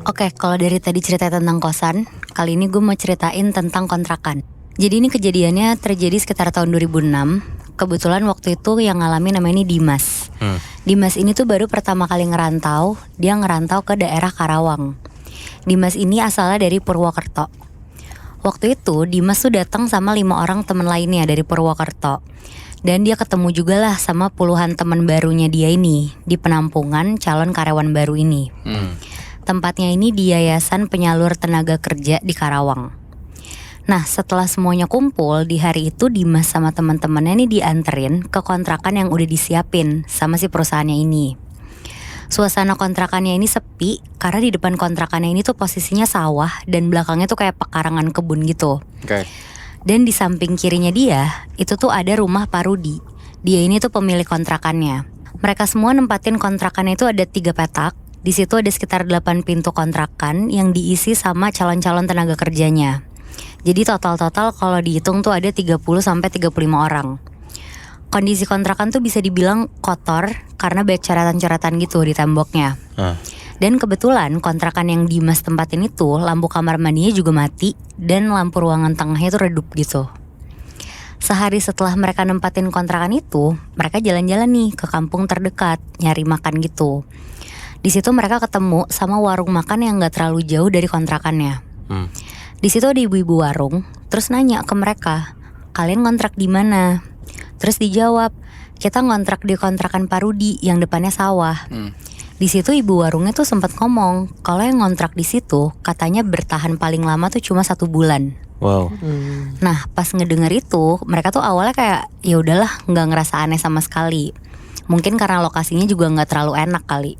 Oke, kalau dari tadi cerita tentang kosan, kali ini gue mau ceritain tentang kontrakan. Jadi ini kejadiannya terjadi sekitar tahun 2006. Kebetulan waktu itu yang ngalamin namanya ini Dimas. Dimas ini tuh baru pertama kali ngerantau. Dia ngerantau ke daerah Karawang. Dimas ini asalnya dari Purwokerto. Waktu itu Dimas tuh datang sama 5 orang temen lainnya dari Purwokerto. Dan dia ketemu juga lah sama puluhan teman barunya dia ini di penampungan calon karyawan baru ini. Tempatnya ini di Yayasan Penyalur Tenaga Kerja di Karawang. Nah, setelah semuanya kumpul, di hari itu Dimas sama teman-temannya ini dianterin ke kontrakan yang udah disiapin sama si perusahaannya ini. Suasana kontrakannya ini sepi karena di depan kontrakannya ini tuh posisinya sawah dan belakangnya tuh kayak pekarangan kebun gitu. Oke. Dan di samping kirinya dia, itu tuh ada rumah Pak Rudi. Dia ini tuh pemilik kontrakannya. Mereka semua nempatin kontrakannya itu ada 3 petak. Di situ ada sekitar 8 pintu kontrakan yang diisi sama calon-calon tenaga kerjanya. Jadi total-total kalau dihitung tuh ada 30 sampai 35 orang. Kondisi kontrakan tuh bisa dibilang kotor karena banyak coretan-coretan gitu di temboknya. Dan kebetulan kontrakan yang Dimas tempatin itu lampu kamar mandinya juga mati dan lampu ruangan tengahnya tuh redup gitu. Sehari setelah mereka nempatin kontrakan itu, mereka jalan-jalan nih ke kampung terdekat nyari makan gitu. Di situ mereka ketemu sama warung makan yang nggak terlalu jauh dari kontrakannya. Di situ ada ibu-ibu warung, terus nanya ke mereka, kalian ngontrak di mana? Terus dijawab, kita ngontrak di kontrakan Pak Rudi yang depannya sawah. Di situ ibu warungnya tuh sempat ngomong, kalau yang ngontrak di situ katanya bertahan paling lama tuh cuma 1 bulan. Wow. Nah, pas ngedenger itu, mereka tuh awalnya kayak ya udahlah, nggak ngerasa aneh sama sekali. Mungkin karena lokasinya juga nggak terlalu enak kali.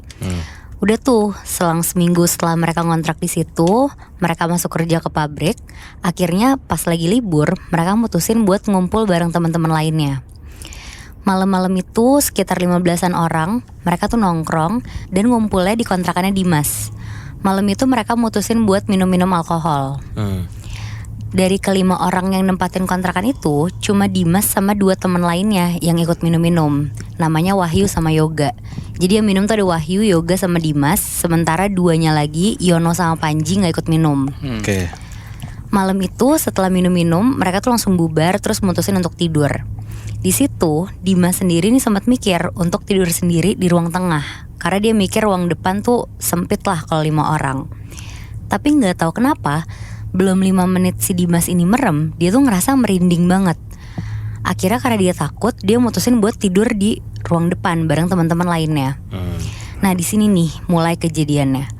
Udah tuh, selang seminggu setelah mereka ngontrak di situ, mereka masuk kerja ke pabrik. Akhirnya pas lagi libur, mereka mutusin buat ngumpul bareng teman-teman lainnya. Malam-malam itu sekitar 15-an orang, mereka tuh nongkrong dan ngumpulnya di kontrakannya Dimas. Malam itu mereka mutusin buat minum-minum alkohol. Dari ke-5 orang yang nempatin kontrakan itu, cuma Dimas sama 2 teman lainnya yang ikut minum-minum. Namanya Wahyu sama Yoga. Jadi yang minum tuh ada Wahyu, Yoga sama Dimas. Sementara 2-nya lagi, Yono sama Panji gak ikut minum. Oke. Malam itu setelah minum-minum, mereka tuh langsung bubar terus mutusin untuk tidur. Di situ Dimas sendiri nih sempat mikir untuk tidur sendiri di ruang tengah. Karena dia mikir ruang depan tuh sempit lah kalau 5 orang. Tapi gak tahu kenapa, belum 5 menit si Dimas ini merem, dia tuh ngerasa merinding banget. Akhirnya karena dia takut, dia mutusin buat tidur di ruang depan bareng teman-teman lainnya. Nah di sini nih mulai kejadiannya.